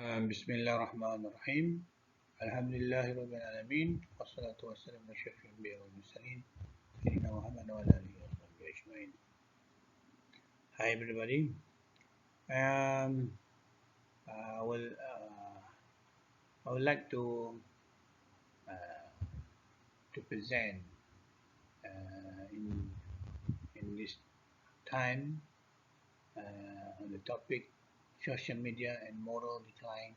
Bismillah Rahman Rahim. Alhamdulillahi Rabbil Alamin. Wassalatu wassalamu ala asyrafil anbiya wal mursalin. Sayyidina Muhammad wa ala alihi wa sahbihi ajma'in. Hi everybody. Um, well, I would like uh, to present in this time on the topic social media and moral decline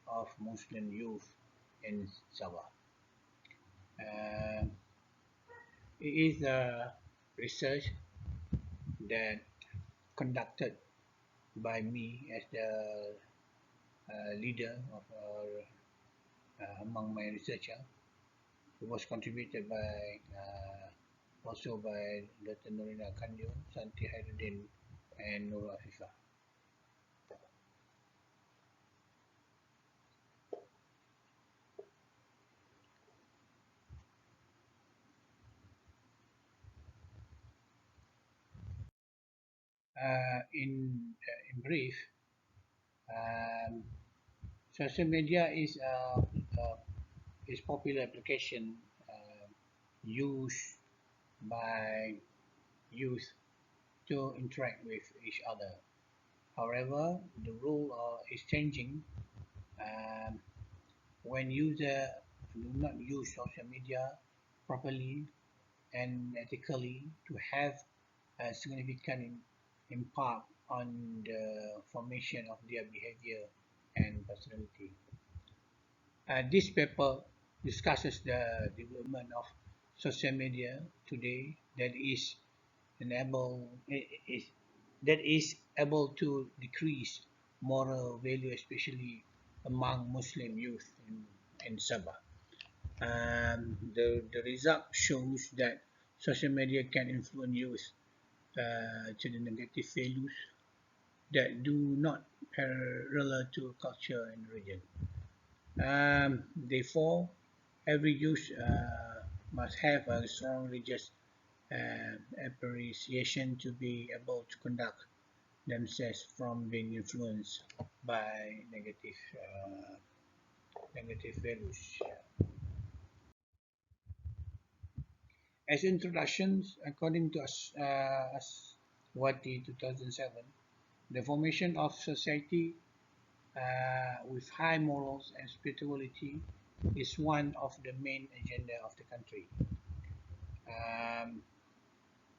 of Muslim youth in Sabah. Uh, it is a research that conducted by me as the leader of among my researcher. It was contributed by also by Dr. Norina Kandio, Santi Hairuddin, and Nurul Afifah. In brief, um, social media is popular application used by youth to interact with each other. However, the rule is changing um, when users do not use social media properly and ethically to have a significant impact on the formation of their behavior and personality. This paper discusses the development of social media today enable is that is able to decrease moral value, especially among Muslim youth in Sabah. The result shows that social media can influence youth to the negative values that do not parallel to culture and religion. Therefore, every youth must have a strong religious appreciation to be able to conduct themselves from being influenced by negative values. As introductions, according to Wati 2007, the formation of society with high morals and spirituality is one of the main agenda of the country. Um,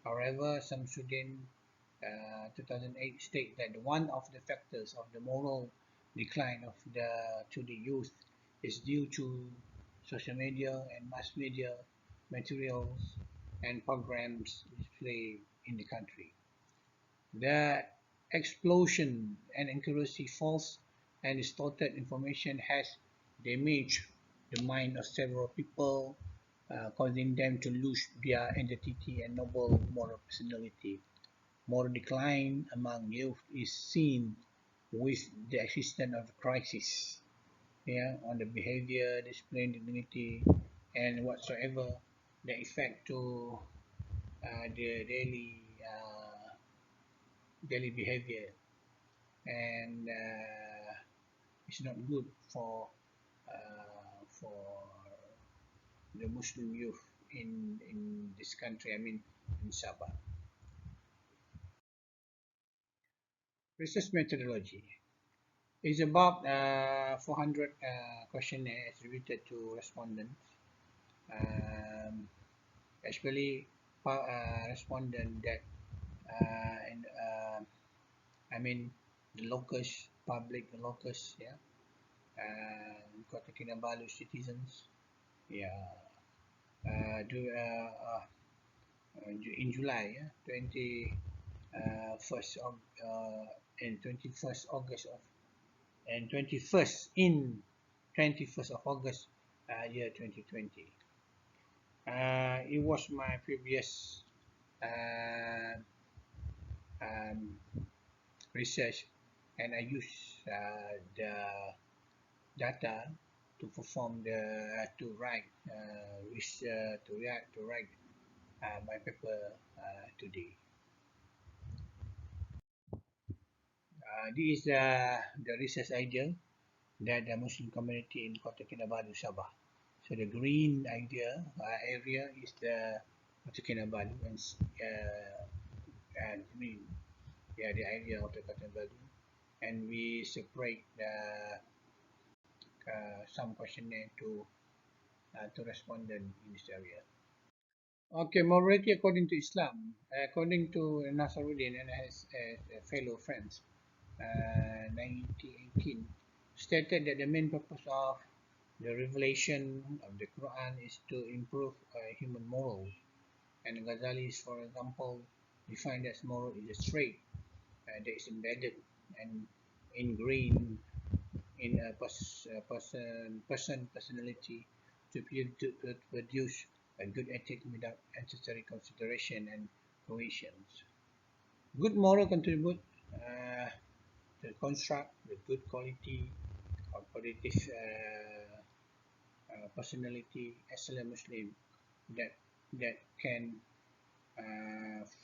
However, some students 2008 state that one of the factors of the moral decline of the youth is due to social media and mass media materials and programs displayed in the country. The explosion and accuracy false and distorted information has damaged the mind of several people, causing them to lose their identity and noble moral personality. Moral decline among youth is seen with the existence of crisis, on the behavior, discipline, dignity, and whatsoever the effect to the daily behavior, and it's not good for the Muslim youth in this country. I mean, in Sabah. Research methodology is about 400 questionnaires attributed to respondents, um, especially respondent that in I mean the locus, public locus, yeah, Kota Kinabalu citizens, yeah, do in July, yeah, 21st of and 21st August of and 21st of August year 2020. It was my previous uh, um, research, and I use the data to perform to write to write my paper today. This is the research idea. that the Muslim community in Kota Kinabalu, Sabah. So the green area is the Kota Kinabalu and green, yeah, the area of the Kota Kinabalu, and we separate some questionnaire to respondent in this area. Okay, morality according to Islam, according to Nasaruddin and his fellow friends, 1918, stated that the main purpose of the revelation of the Quran is to improve human morals. And Ghazali's, for example, defined as moral is a trait that is embedded and ingrained in a personality to produce a good ethic without necessary consideration and cohesion. Good moral contribute to construct the good quality or positive personality as a Muslim that that can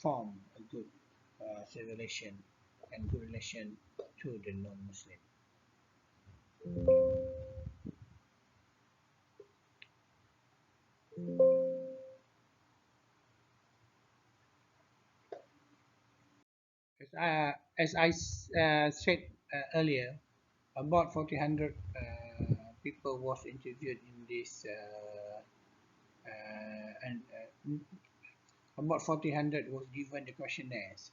form a good civilization and good relation to the non-Muslim. As I said earlier, about 400 people was interviewed in this, and about 400 was given the questionnaires,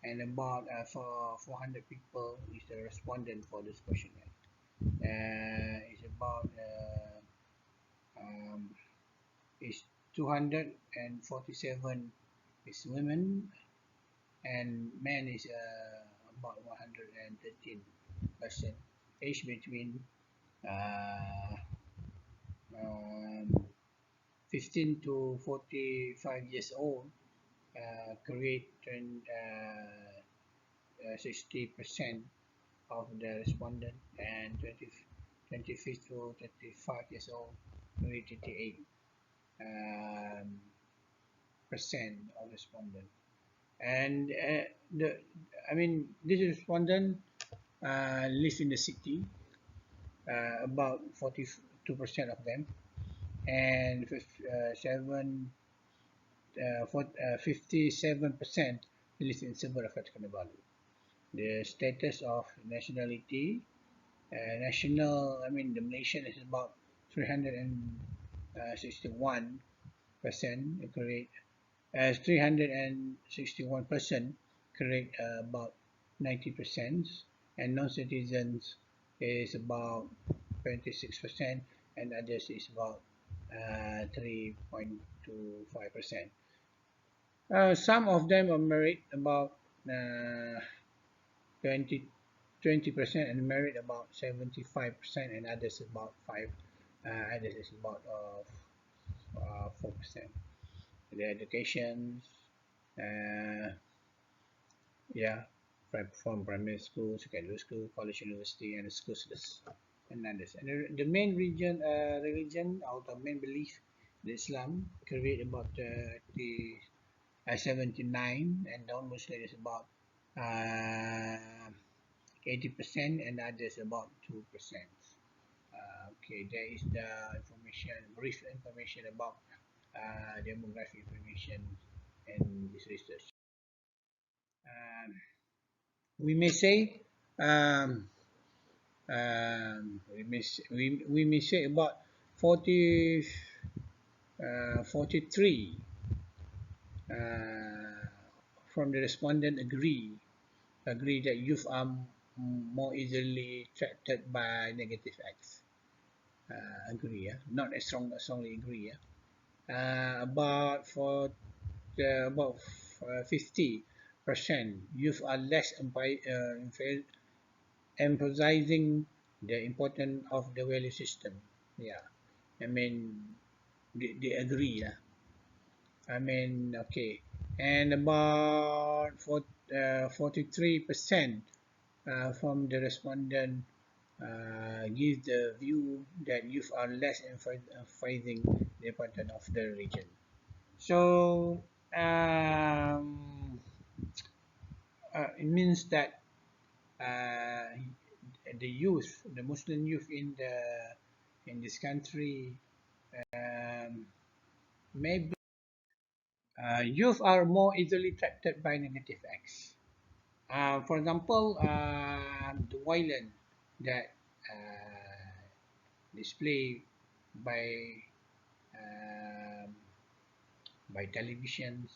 and about for 400 people is the respondent for this questionnaire. It's about um, is 247 is women, and men is about 113%, age between uh, um, 15 to 45 years old, create 60% of the respondent, and 25 to 35 years old create 38 percent of respondent. And the I mean this respondent live in the city, about 42% of them, and 57% live in Sabah of Kinabalu. The status of nationality, national, I mean the Malaysian is about 361% correct, as 361% correct, about 90%, and non-citizens is about 26%, and others is about 3.25%. Some of them are married, about uh, 20% and married about 75%, and others about 5 others is about 4%. The educations, uh, yeah, from primary school, secondary school, college, university, and schools and others. And the main religion or the main belief, the Islam, create about the 79, and non-Muslim is about 80%, and others about 2%. Okay, there is the information, brief information about demographic information and this research. Um, we may say um, we may say about 40 43 uh, from the respondent agree that youth are more easily attracted by negative acts. Agree, yeah, not as strongly agree, yeah. About for about 50% youth are less emphasizing the importance of the value system. Yeah, I mean they agree. Yeah, I mean okay, and about 43% from the respondent give the view that youth are less emphasizing the importance of the religion. So it means that uh, the youth, the Muslim youth in this country, um, maybe youth are more easily attracted by negative acts. For example, the violence that displayed by um, by televisions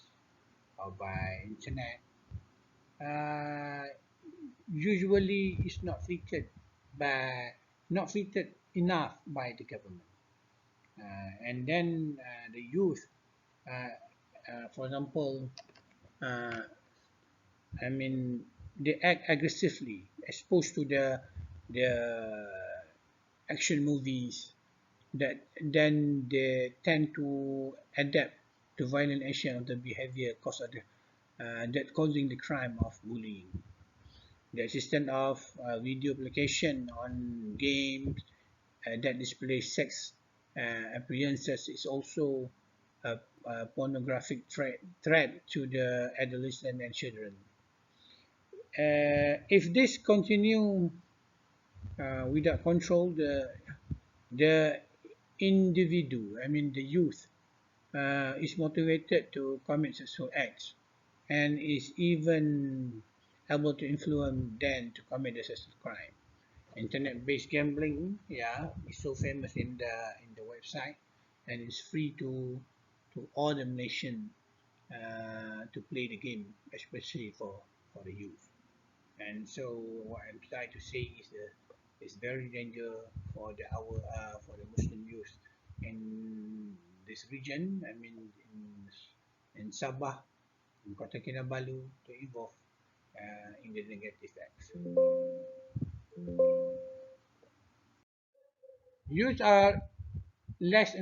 or by internet uh, usually is not treated enough by the government. And then the youth, uh, for example, uh, I mean, they act aggressively, exposed to the action movies that then they tend to adapt to violent action of the behavior cause of the that causing the crime of bullying. The existence of video application on games that display sex appearances is also a pornographic threat to the adolescent and children. If this continue without control, the individual, I mean the youth, is motivated to commit sexual acts and is even able to influence them to commit a sexual crime. Internet-based gambling, yeah, is so famous in the website, and it's free to all the nation to play the game, especially for the youth. And so what I'm trying to say is it's very dangerous for for the Muslim youth in this region. I mean in Sabah, in Kota Kinabalu, to involve in the negative acts. Youth are less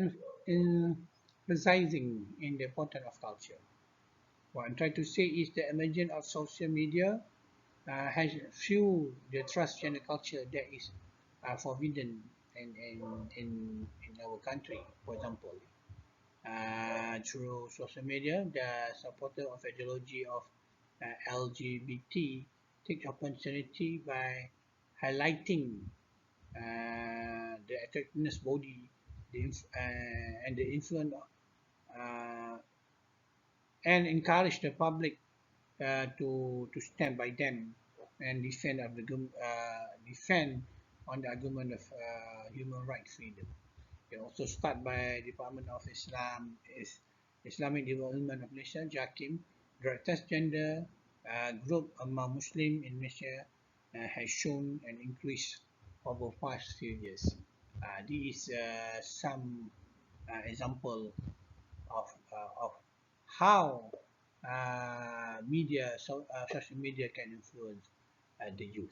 emphasizing in the importance of culture. What I'm trying to say is the emergence of social media has fueled the transgender culture that is forbidden in our country. For example, through social media, the supporter of ideology of LGBT take opportunity by highlighting the attractiveness body and the influence uh, and encourage the public to stand by them and defend on the argument of human rights freedom. They also start by Department of Islamic Development of Malaysia, JAKIM, the transgender group among Muslims in Malaysia has shown an increase over past few years. This is some example of how social media can influence the youth.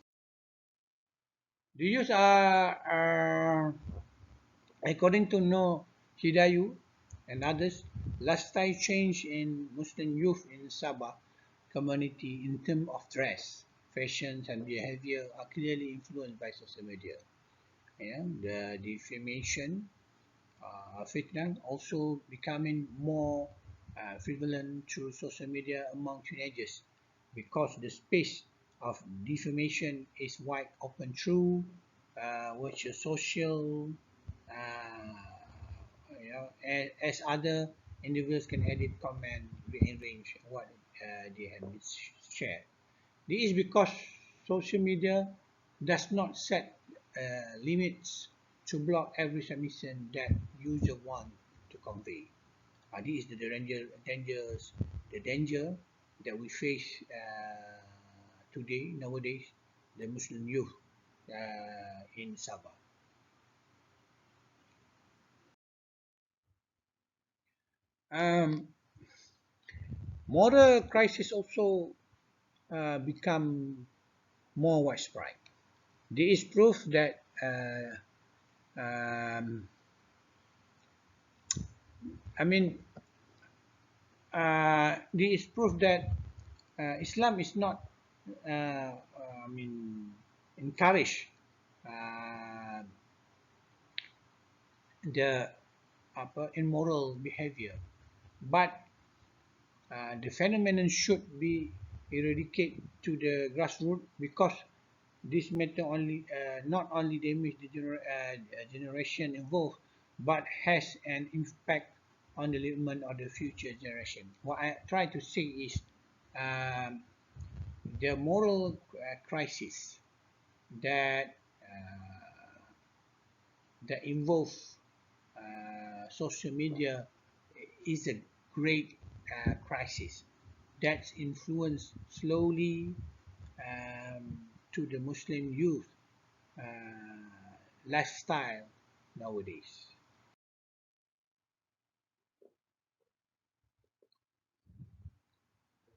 The youth are according to No Hidayu and others, lifestyle change in Muslim youth in Sabah community in terms of dress, fashions, and behavior are clearly influenced by social media. Yeah, the defamation fitna also becoming more prevalent through social media among teenagers because the space of defamation is wide open through which is social uh, as other individuals can edit, comment, rearrange what they have shared. This is because social media does not set limits to block every submission that user want to convey. This is the danger that we face today, nowadays, the Muslim youth in Sabah. Um, Moral crisis also become more widespread. This is proof that um, I mean, this is proof that Islam is not, I mean, encourage uh, the immoral behavior, but the phenomenon should be eradicated to the grassroots because This matter only not only damage the generation involved, but has an impact on the development of the future generation. What I try to say is um, the moral crisis that that involve social media is a great crisis that's influenced slowly to the Muslim youth uh, lifestyle nowadays.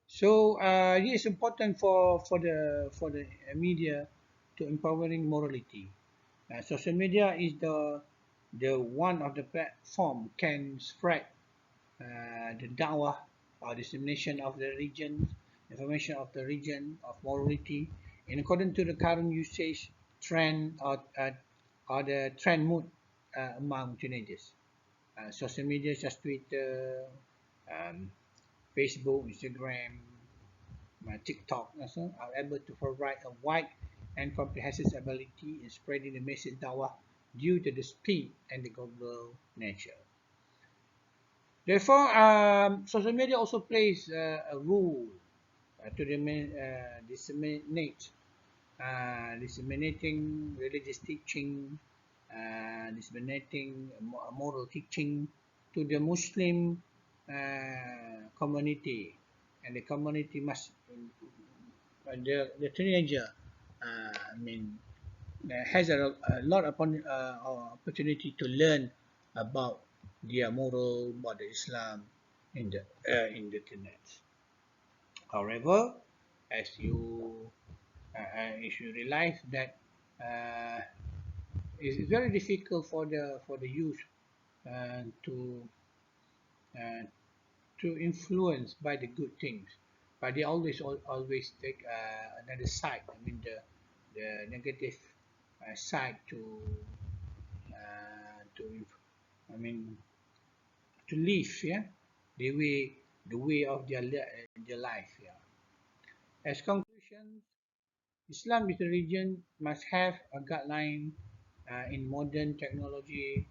So it is important for the media to empowering morality. Social media is the one of the platform can spread the dawah or dissemination of the region, information of the region of morality in according to the current usage trend or the trend mood among teenagers. Social media such as Twitter, um, Facebook, Instagram, TikTok also are able to provide a wide and comprehensive ability in spreading the message dawah due to the speed and the global nature. Therefore, social media also plays a role to disseminate, disseminating religious teaching, disseminating moral teaching to the Muslim community, and the community must the teenager, I mean, has a lot of opportunity to learn about their moral, about the Islam in the internet. However, as you realize that uh, it's very difficult for the youth to uh, to influence by the good things, but they always take another side. I mean the negative side to I mean to live, yeah, the way of their life, yeah. As conclusion, Islam is a religion must have a guideline in modern technology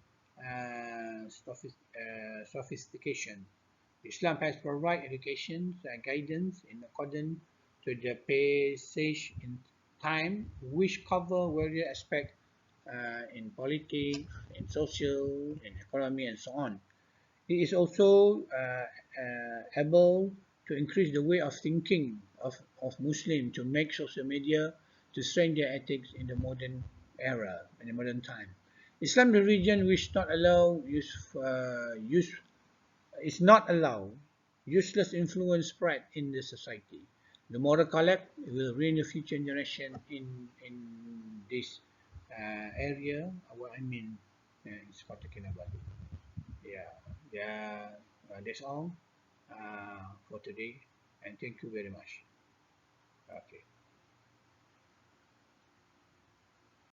sophistication. Islam has provided education and guidance in accordance to the passage in time, which cover various aspects in politics, in social, in economy, and so on. It is also able to increase the way of thinking of Muslims to make social media to strengthen their ethics in the modern era, in the modern time. Islam, the religion which not allow is not allow useless influence spread in the society. The moral collect will reign the future generation in this area. What I mean is talking about it. Yeah, yeah. That's all for today, and thank you very much. Okay.